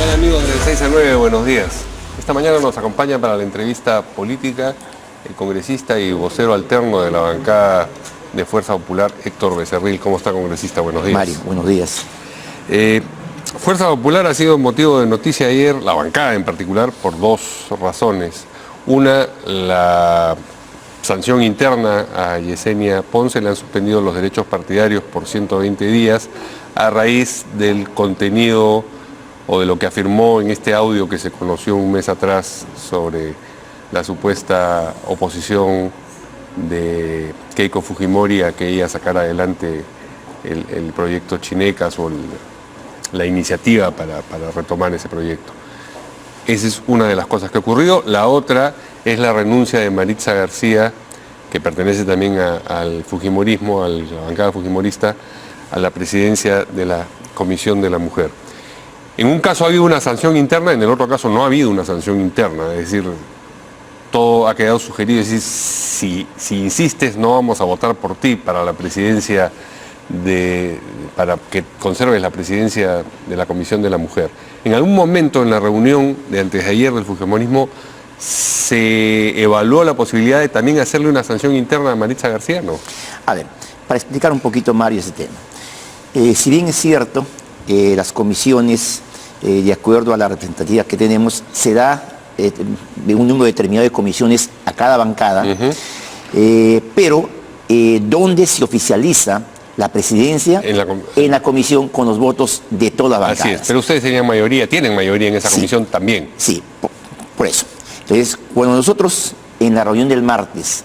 Hola amigos de 6 a 9, buenos días. Esta mañana nos acompaña para la entrevista política el congresista y vocero alterno de la bancada de Fuerza Popular, Héctor Becerril. ¿Cómo está, congresista? Buenos días. Mario, buenos días. Fuerza Popular ha sido motivo de noticia ayer, la bancada en particular, por dos razones. Una, la sanción interna a Yesenia Ponce, le han suspendido los derechos partidarios por 120 días a raíz del contenido o de lo que afirmó en este audio que se conoció un mes atrás sobre la supuesta oposición de Keiko Fujimori a que ella sacara adelante el proyecto Chinecas o la iniciativa para retomar ese proyecto. Esa es una de las cosas que ocurrió. La otra es la renuncia de Maritza García, que pertenece también al Fujimorismo, a la bancada fujimorista, a la presidencia de la Comisión de la Mujer. En un caso ha habido una sanción interna, en el otro caso no ha habido una sanción interna, es decir, todo ha quedado sugerido, es decir, si insistes no vamos a votar por ti para la presidencia, para que conserves la presidencia de la Comisión de la Mujer. En algún momento en la reunión de antes de ayer del Fujimorismo se evaluó la posibilidad de también hacerle una sanción interna a Maritza García, ¿no? A ver, para explicar un poquito, Mario, ese tema. Si bien es cierto, las comisiones, de acuerdo a la representatividad que tenemos, se da un número determinado de comisiones a cada bancada, pero donde se oficializa la presidencia en la comisión con los votos de todas las bancadas. Así es, pero ustedes tienen mayoría en esa comisión también. Sí, por eso. Entonces, cuando nosotros en la reunión del martes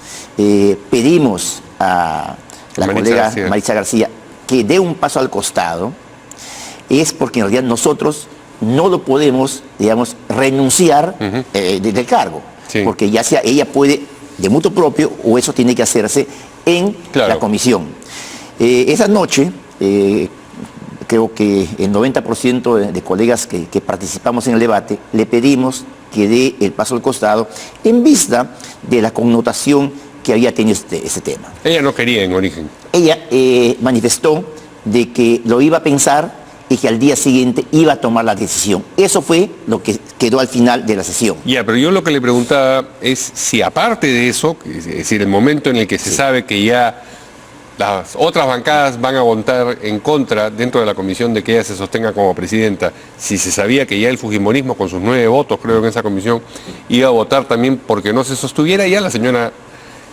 pedimos a la colega Maritza García que dé un paso al costado, es porque en realidad nosotros no lo podemos, digamos, renunciar del cargo, porque ya sea ella puede de mutuo propio o eso tiene que hacerse en la comisión. Esa noche, creo que el 90% de colegas que participamos en el debate le pedimos que dé el paso al costado en vista de la connotación que había tenido este tema. Ella no quería en origen. Ella manifestó de que lo iba a pensar y que al día siguiente iba a tomar la decisión. Eso fue lo que quedó al final de la sesión. Ya, pero yo lo que le preguntaba es si aparte de eso, es decir, el momento en el que se sabe que ya las otras bancadas van a votar en contra dentro de la comisión de que ella se sostenga como presidenta, si se sabía que ya el Fujimorismo con sus 9 votos, creo, en esa comisión, iba a votar también porque no se sostuviera, ya la señora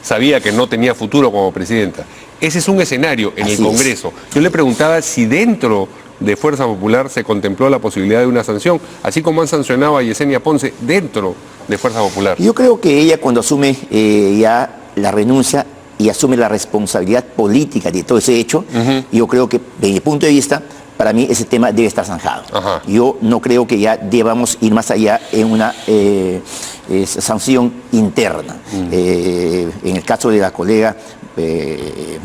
sabía que no tenía futuro como presidenta. Ese es un escenario en el Congreso. Yo le preguntaba si dentro de Fuerza Popular se contempló la posibilidad de una sanción, así como han sancionado a Yesenia Ponce dentro de Fuerza Popular. Yo creo que ella cuando asume ya la renuncia y asume la responsabilidad política de todo ese hecho, yo creo que desde mi punto de vista, para mí ese tema debe estar zanjado. Yo no creo que ya debamos ir más allá en una sanción interna. En el caso de la colega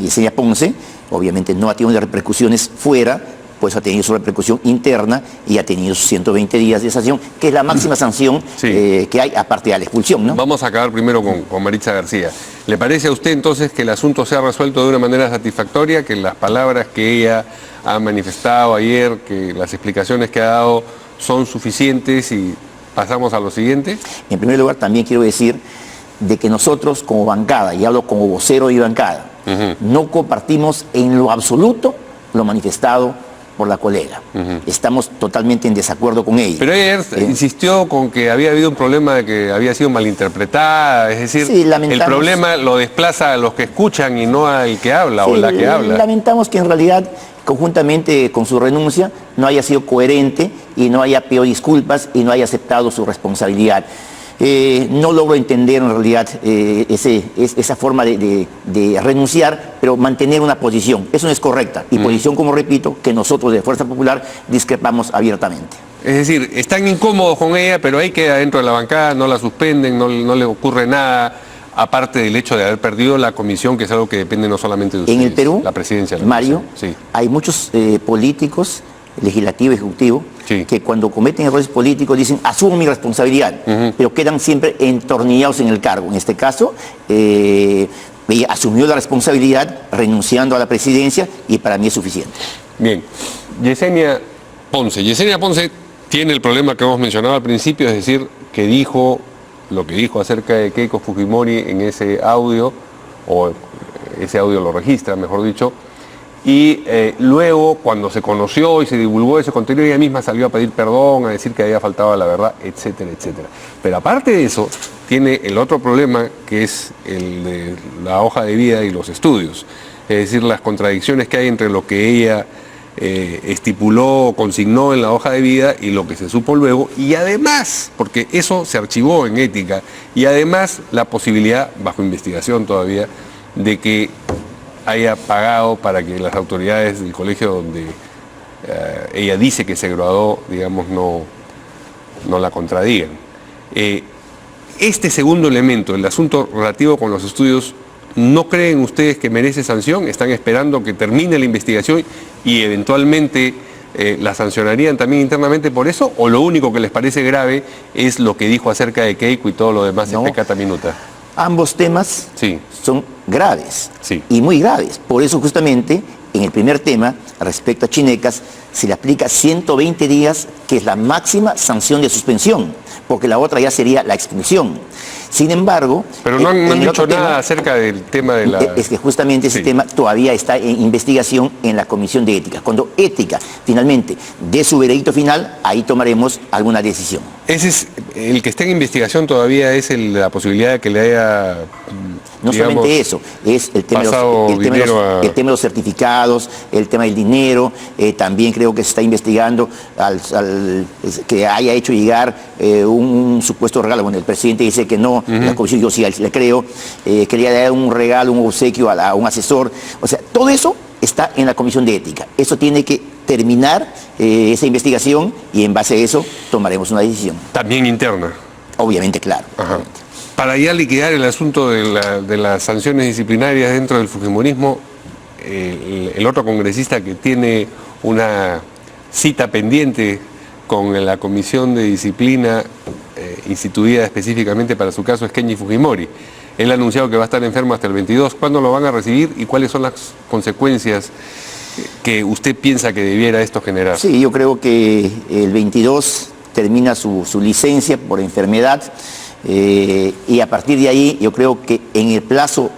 Yesenia Ponce, obviamente no ha tenido repercusiones fuera, pues ha tenido su repercusión interna y ha tenido sus 120 días de sanción, que es la máxima sanción que hay, aparte de la expulsión, ¿no? Vamos a acabar primero con Maritza García. ¿Le parece a usted entonces que el asunto sea resuelto de una manera satisfactoria, que las palabras que ella ha manifestado ayer, que las explicaciones que ha dado son suficientes y pasamos a lo siguiente? En primer lugar, también quiero decir de que nosotros como bancada, y hablo como vocero de bancada, no compartimos en lo absoluto lo manifestado por la colega. Estamos totalmente en desacuerdo con ella. Pero ayer insistió con que había habido un problema de que había sido malinterpretada, es decir, el problema lo desplaza a los que escuchan y no al que habla o la que habla. Lamentamos que en realidad, conjuntamente con su renuncia, no haya sido coherente y no haya pedido disculpas y no haya aceptado su responsabilidad. No logro entender en realidad esa forma de renunciar, pero mantener una posición. Eso no es correcta. Y posición, como repito, que nosotros de Fuerza Popular discrepamos abiertamente. Es decir, están incómodos con ella, pero ahí queda dentro de la bancada, no la suspenden, no le ocurre nada, aparte del hecho de haber perdido la comisión, que es algo que depende no solamente de ustedes. En el Perú, la presidencia de la Mario, hay muchos políticos, legislativo, ejecutivo, que cuando cometen errores políticos dicen, asumo mi responsabilidad, pero quedan siempre entornillados en el cargo. En este caso, ella asumió la responsabilidad renunciando a la presidencia y para mí es suficiente. Bien, Yesenia Ponce Tiene el problema que hemos mencionado al principio, es decir, que dijo lo que dijo acerca de Keiko Fujimori en ese audio, o ese audio lo registra, mejor dicho, y luego cuando se conoció y se divulgó ese contenido, ella misma salió a pedir perdón, a decir que había faltado a la verdad, etcétera, etcétera. Pero aparte de eso, tiene el otro problema, que es el de la hoja de vida y los estudios, es decir, las contradicciones que hay entre lo que ella estipuló, consignó en la hoja de vida y lo que se supo luego, y además, porque eso se archivó en ética, y además la posibilidad, bajo investigación todavía, de que haya pagado para que las autoridades del colegio donde ella dice que se graduó, digamos, no la contradigan. Este segundo elemento, el asunto relativo con los estudios, ¿no creen ustedes que merece sanción? ¿Están esperando que termine la investigación y eventualmente la sancionarían también internamente por eso? ¿O lo único que les parece grave es lo que dijo acerca de Keiko y todo lo demás es peccata minuta? Ambos temas son graves, y muy graves. Por eso justamente en el primer tema, respecto a Chinecas, se le aplica 120 días, que es la máxima sanción de suspensión, porque la otra ya sería la expulsión. Sin embargo... Pero no han dicho nada acerca del tema de la... Es que justamente ese tema todavía está en investigación en la Comisión de Ética. Cuando Ética finalmente dé su veredicto final, ahí tomaremos alguna decisión. Ese es el que está en investigación todavía, es la posibilidad de que le haya... No digamos, solamente eso, es el tema de los certificados, el tema del dinero, también creo que se está investigando que haya hecho llegar un supuesto regalo. Bueno, el presidente dice que no, la comisión yo sí le creo, quería dar un regalo, un obsequio a un asesor. O sea, todo eso está en la Comisión de Ética. Eso tiene que terminar esa investigación y en base a eso tomaremos una decisión. También interna. Obviamente, claro. Ajá. Para ya liquidar el asunto de las sanciones disciplinarias dentro del fujimorismo, el otro congresista que tiene una cita pendiente con la Comisión de Disciplina instituida específicamente para su caso es Kenji Fujimori. Él ha anunciado que va a estar enfermo hasta el 22. ¿Cuándo lo van a recibir y cuáles son las consecuencias que usted piensa que debiera esto generar? Sí, yo creo que el 22 termina su licencia por enfermedad. Y a partir de ahí yo creo que en el plazo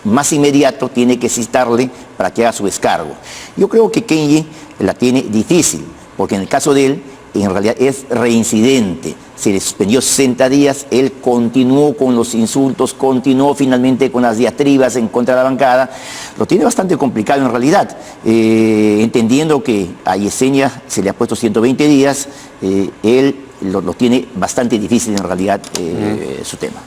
más inmediato tiene que citarle para que haga su descargo. Yo creo que Kenji la tiene difícil, porque en el caso de él, en realidad es reincidente. Se le suspendió 60 días, él continuó con los insultos, continuó finalmente con las diatribas en contra de la bancada. Lo tiene bastante complicado en realidad, entendiendo que a Yesenia se le ha puesto 120 días, él lo tiene bastante difícil en realidad su tema.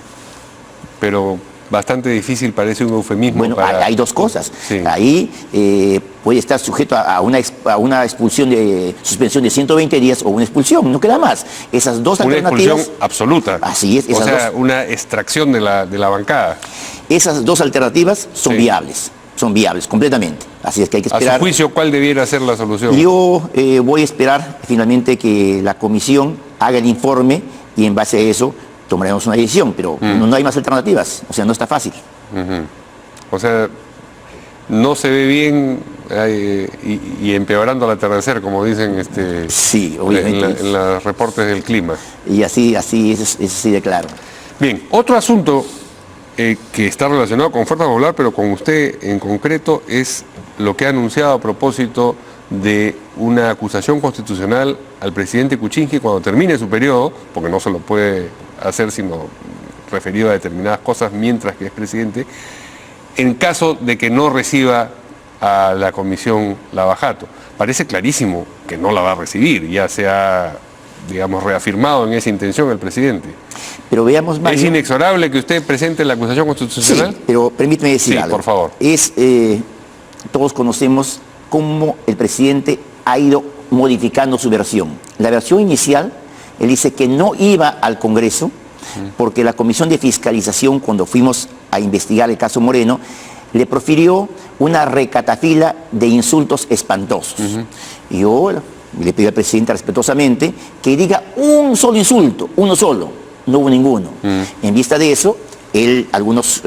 Pero bastante difícil parece un eufemismo. Bueno, hay dos cosas. Sí. Ahí puede estar sujeto a una expulsión de suspensión de 120 días o una expulsión, no queda más. Esas dos alternativas... Una expulsión absoluta. Así es. O sea, una extracción de la bancada. Esas dos alternativas son viables. Son viables completamente. Así es que hay que esperar. A su juicio, ¿cuál debiera ser la solución? Yo voy a esperar finalmente que la comisión haga el informe y en base a eso tomaremos una decisión, pero no hay más alternativas, o sea, no está fácil. O sea, no se ve bien y empeorando al atardecer, como dicen sí, obviamente, en los reportes del clima. Y así es de claro. Bien, otro asunto que está relacionado con Fuerza Popular, pero con usted en concreto, es lo que ha anunciado a propósito de una acusación constitucional al presidente Kuczynski cuando termine su periodo, porque no se lo puede hacer sino referido a determinadas cosas mientras que es presidente, en caso de que no reciba a la comisión Lavajato. Parece clarísimo que no la va a recibir, ya se ha, digamos, reafirmado en esa intención el presidente. Pero veamos, Mario, ¿es inexorable que usted presente la acusación constitucional? Sí, pero permíteme decir algo. Por favor. Todos conocemos cómo el presidente ha ido modificando su versión. La versión inicial, él dice que no iba al Congreso porque la Comisión de Fiscalización, cuando fuimos a investigar el caso Moreno, le profirió una recatafila de insultos espantosos. Y yo le pedí al presidente respetuosamente que diga un solo insulto, uno solo, no hubo ninguno. En vista de eso, algunos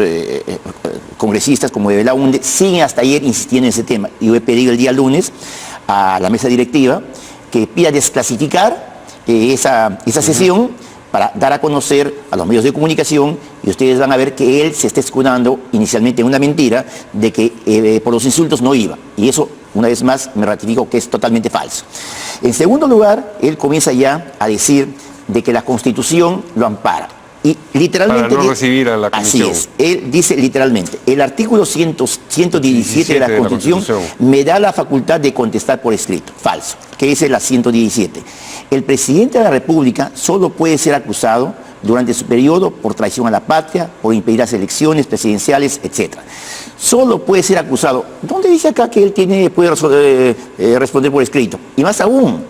congresistas como de Belaunde siguen hasta ayer insistiendo en ese tema. Y yo he pedido el día lunes a la mesa directiva que pida desclasificar esa sesión para dar a conocer a los medios de comunicación, y ustedes van a ver que él se está escudando inicialmente en una mentira de que por los insultos no iba. Y eso, una vez más, me ratifico que es totalmente falso. En segundo lugar, él comienza ya a decir de que la Constitución lo ampara. Y literalmente... Para no recibir a la Comisión. Así es. Él dice literalmente, el artículo 117 de la Constitución me da la facultad de contestar por escrito. Falso. ¿Qué dice la 117? El presidente de la República solo puede ser acusado durante su periodo por traición a la patria, por impedir las elecciones presidenciales, etc. Solo puede ser acusado. ¿Dónde dice acá que él puede responder por escrito? Y más aún,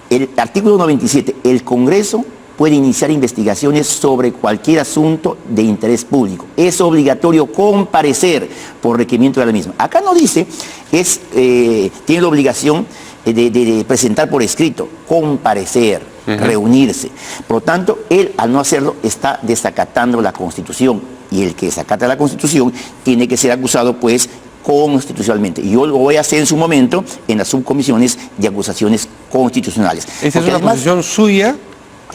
el artículo 97, el Congreso puede iniciar investigaciones sobre cualquier asunto de interés público. Es obligatorio comparecer por requerimiento de la misma. Acá no dice, tiene la obligación de presentar por escrito, comparecer, reunirse. Por lo tanto, él, al no hacerlo, está desacatando la Constitución. Y el que desacata la Constitución tiene que ser acusado, pues, constitucionalmente. Y yo lo voy a hacer en su momento en las subcomisiones de acusaciones constitucionales. ¿Esa es una posición suya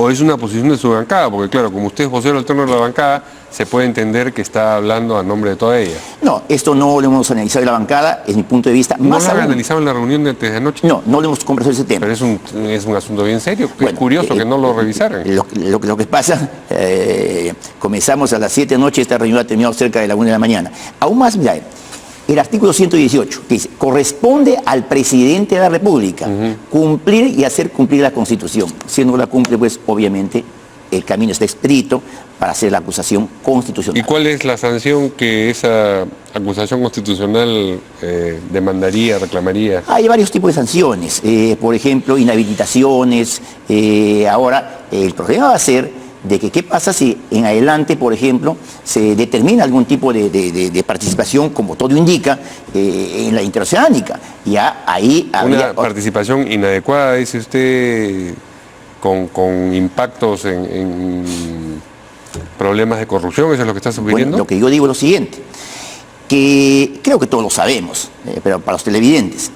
o es una posición de su bancada? Porque claro, como usted es vocero alterno de la bancada, se puede entender que está hablando a nombre de toda ella. No, esto no lo hemos analizado en la bancada, es mi punto de vista. ¿No lo han analizado en la reunión de antes de anoche? No, no lo hemos conversado ese tema. Pero es un asunto bien serio. Bueno, es curioso que no lo revisaran. Lo que pasa, comenzamos a las 7 de la noche, esta reunión ha terminado cerca de la 1 de la mañana. Aún más, mira, el artículo 118, que dice, corresponde al presidente de la República cumplir y hacer cumplir la Constitución. Si no la cumple, pues obviamente el camino está expedito para hacer la acusación constitucional. ¿Y cuál es la sanción que esa acusación constitucional demandaría, reclamaría? Hay varios tipos de sanciones, por ejemplo, inhabilitaciones. Ahora, el problema va a ser de que qué pasa si en adelante, por ejemplo, se determina algún tipo de participación, como todo indica, en la interoceánica. Ya ahí habría... Una participación inadecuada, dice usted, con impactos en problemas de corrupción, ¿eso es lo que está sugiriendo? Bueno, lo que yo digo es lo siguiente, que creo que todos lo sabemos, pero para los televidentes,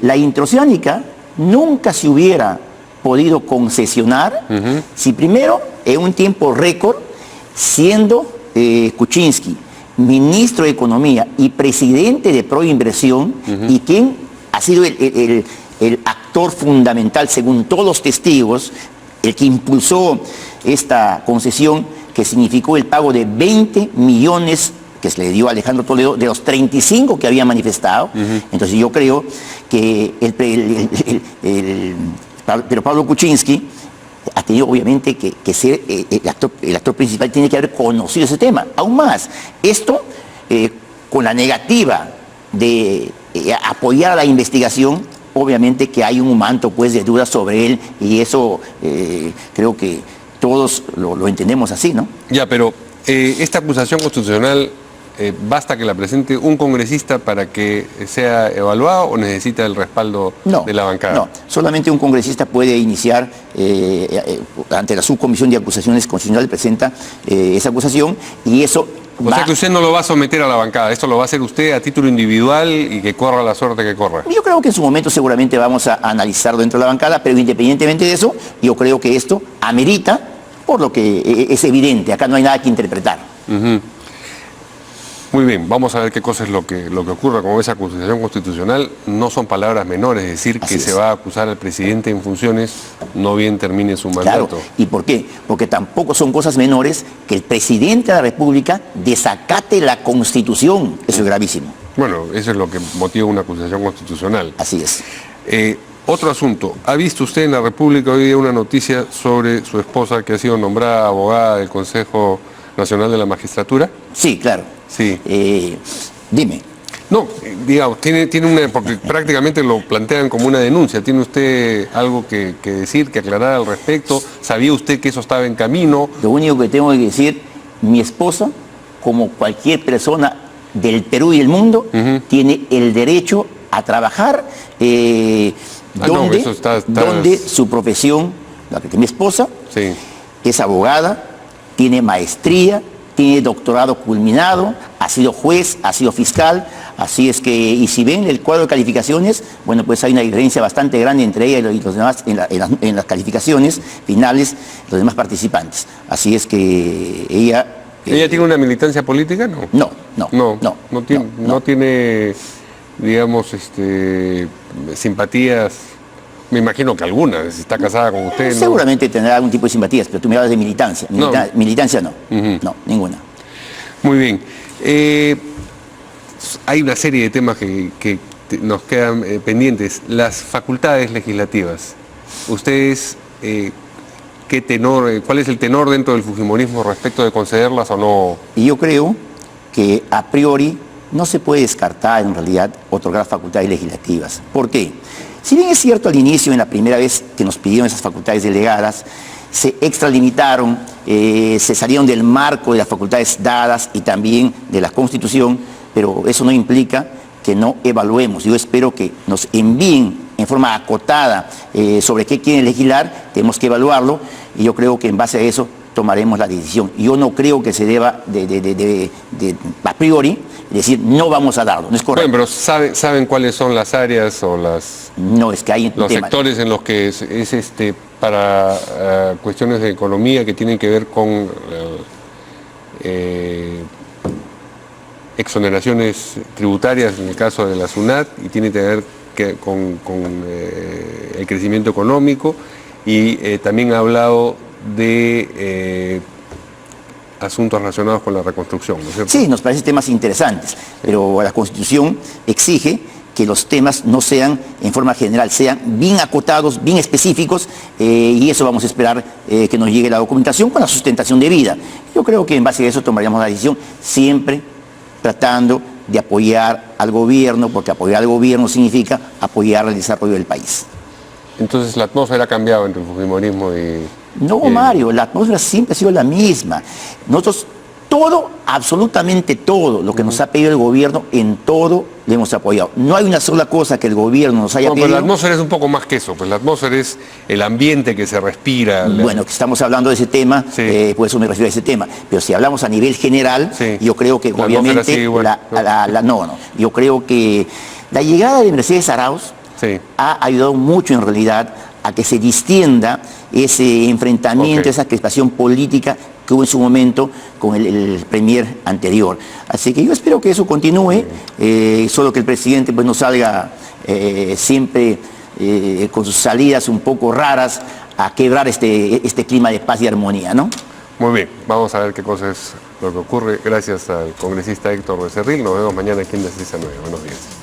la interoceánica nunca se hubiera podido concesionar si primero, en un tiempo récord, siendo Kuczynski ministro de Economía y presidente de Proinversión, y quien ha sido el actor fundamental, según todos los testigos, el que impulsó esta concesión, que significó el pago de 20 millones que se le dio a Alejandro Toledo de los 35 que había manifestado. Entonces yo creo que pero Pablo Kuczynski ha tenido obviamente que ser el actor principal, tiene que haber conocido ese tema. Aún más, esto con la negativa de apoyar a la investigación, obviamente que hay un manto pues de dudas sobre él, y eso creo que todos lo entendemos así, ¿no? Ya, pero esta acusación constitucional, ¿basta que la presente un congresista para que sea evaluado o necesita el respaldo de la bancada? No, solamente un congresista puede iniciar, ante la subcomisión de acusaciones constitucionales presenta esa acusación, y eso... O sea que usted no lo va a someter a la bancada, esto lo va a hacer usted a título individual y que corra la suerte que corra. Yo creo que en su momento seguramente vamos a analizarlo dentro de la bancada, pero independientemente de eso, yo creo que esto amerita, por lo que es evidente, acá no hay nada que interpretar. Muy bien, vamos a ver qué cosa es lo que ocurre con esa acusación constitucional. No son palabras menores, es decir, que se va a acusar al presidente en funciones, no bien termine su mandato. Claro, ¿y por qué? Porque tampoco son cosas menores que el presidente de la República desacate la Constitución. Eso es gravísimo. Bueno, eso es lo que motiva una acusación constitucional. Así es. Otro asunto, ¿ha visto usted en la República hoy día una noticia sobre su esposa que ha sido nombrada abogada del Consejo Nacional de la Magistratura? Sí, claro. Sí. Dime. No, digamos, tiene una, porque prácticamente lo plantean como una denuncia. ¿Tiene usted algo que decir, que aclarar al respecto? ¿Sabía usted que eso estaba en camino? Lo único que tengo que decir, mi esposa, como cualquier persona del Perú y el mundo, tiene el derecho a trabajar donde su profesión, la que tiene mi esposa, es abogada, tiene maestría, tiene doctorado culminado, ha sido juez, ha sido fiscal, Así es que, y si ven el cuadro de calificaciones, bueno, pues hay una diferencia bastante grande entre ella y los demás en las calificaciones finales, los demás participantes. Así es que ella... ¿Ella tiene una militancia política? No. No tiene, digamos, simpatías. Me imagino que algunas, si está casada con usted. Seguramente tendrá algún tipo de simpatías, pero tú me hablas de militancia. Militancia no. No, ninguna. Muy bien. Hay una serie de temas que nos quedan pendientes. Las facultades legislativas. Ustedes, ¿cuál es el tenor dentro del fujimorismo respecto de concederlas o no? Y yo creo que a priori no se puede descartar en realidad otorgar facultades legislativas. ¿Por qué? Si bien es cierto al inicio, en la primera vez que nos pidieron esas facultades delegadas, se extralimitaron, se salieron del marco de las facultades dadas y también de la Constitución, pero eso no implica que no evaluemos. Yo espero que nos envíen en forma acotada sobre qué quieren legislar, tenemos que evaluarlo y yo creo que en base a eso tomaremos la decisión. Yo no creo que se deba a priori decir no vamos a darlo, no es correcto. Bueno, pero ¿saben cuáles son las áreas o no, es que hay los sectores en los que es para cuestiones de economía que tienen que ver con exoneraciones tributarias en el caso de la SUNAT y tiene que ver con el crecimiento económico y también ha hablado de asuntos relacionados con la reconstrucción, ¿no es cierto? Sí, nos parecen temas interesantes, pero la Constitución exige que los temas no sean en forma general, sean bien acotados, bien específicos, y eso vamos a esperar que nos llegue la documentación con la sustentación debida. Yo creo que en base a eso tomaríamos la decisión, siempre tratando de apoyar al gobierno, porque apoyar al gobierno significa apoyar el desarrollo del país. Entonces la atmósfera ha cambiado entre el fujimorismo y... No, Mario, la atmósfera siempre ha sido la misma. Nosotros, absolutamente todo lo que nos ha pedido el gobierno, en todo le hemos apoyado. No hay una sola cosa que el gobierno nos haya pedido. Pero la atmósfera es un poco más que eso, pues la atmósfera es el ambiente que se respira. Bueno, que estamos hablando de ese tema, sí. Por eso me refiero a ese tema. Pero si hablamos a nivel general, sí. Yo creo que obviamente... Sí, bueno, yo creo que la llegada de Mercedes Arauz sí. Ha ayudado mucho en realidad a que se distienda ese enfrentamiento, esa crispación política que hubo en su momento con el premier anterior. Así que yo espero que eso continúe, solo que el presidente pues no salga siempre con sus salidas un poco raras a quebrar este clima de paz y armonía, ¿no? Muy bien, vamos a ver qué cosa es lo que ocurre. Gracias al congresista Héctor Becerril. Nos vemos mañana aquí en 6 a 9. Buenos días.